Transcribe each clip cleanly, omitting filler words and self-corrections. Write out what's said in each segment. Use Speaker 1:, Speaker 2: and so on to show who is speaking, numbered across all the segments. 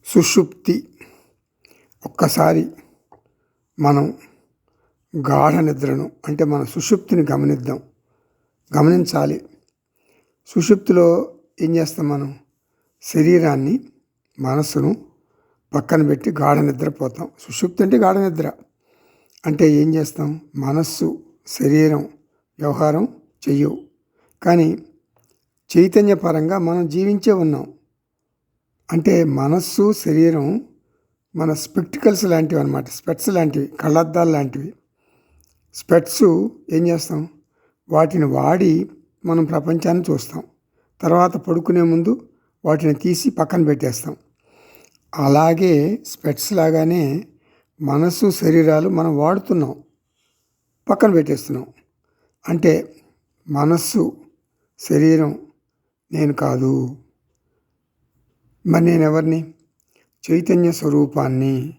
Speaker 1: సుషుప్తి. ఒక్కసారి మనం గాఢ నిద్రను అంటే మన సుషుప్తిని గమనించాలి. సుషుప్తిలో ఏం చేస్తాం? మనం శరీరాన్ని, మనసును పక్కన పెట్టి గాఢ నిద్రపోతాం. సుషుప్తి అంటే గాఢ నిద్ర. అంటే ఏం చేస్తాం? మనస్సు, శరీరం వ్యవహారం చెయ్యవు, కానీ చైతన్యపరంగా మనం జీవించే ఉన్నాం. అంటే మనస్సు, శరీరం మన స్పెక్టికల్స్ లాంటివి అన్నమాట. స్పెట్స్ లాంటివి, కళ్ళద్దాలు లాంటివి. స్పెట్స్ ఏం చేస్తాం? వాటిని వాడి మనం ప్రపంచాన్ని చూస్తాం. తర్వాత పడుకునే ముందు వాటిని తీసి పక్కన పెట్టేస్తాం. అలాగే స్పెట్స్ లాగానే మనస్సు, శరీరాలు మనం వాడుతున్నాం, పక్కన పెట్టేస్తున్నాం. అంటే మనస్సు, శరీరం నేను కాదు. మరి నేను ఎవరిని? చైతన్య స్వరూపాన్ని.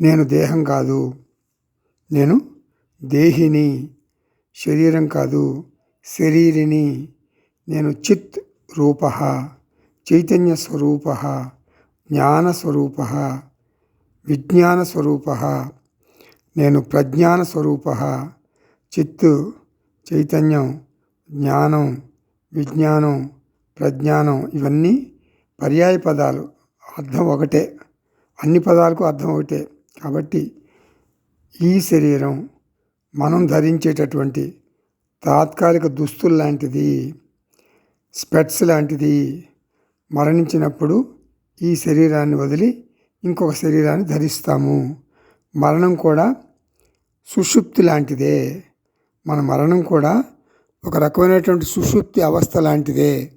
Speaker 1: నేను దేహం కాదు, నేను దేహిని. శరీరం కాదు, శరీరిని. నేను చిత్ రూప, చైతన్య స్వరూప, జ్ఞాన స్వరూప, విజ్ఞాన స్వరూప. నేను ప్రజ్ఞాన స్వరూప. చిత్తు, చైతన్యం, జ్ఞానం, విజ్ఞానం, ప్రజ్ఞానం ఇవన్నీ పర్యాయ పదాలు. అర్థం ఒకటే, అన్ని పదాలకు అర్థం ఒకటే. కాబట్టి ఈ శరీరం మనం ధరించేటటువంటి తాత్కాలిక దుస్తులు లాంటిది, స్పెట్స్ లాంటిది. మరణించినప్పుడు ఈ శరీరాన్ని వదిలి ఇంకొక శరీరాన్ని ధరిస్తాము. మరణం కూడా సుషుప్తి లాంటిదే. మన మరణం కూడా ఒక రకమైనటువంటి సుషుప్తి అవస్థ లాంటిదే.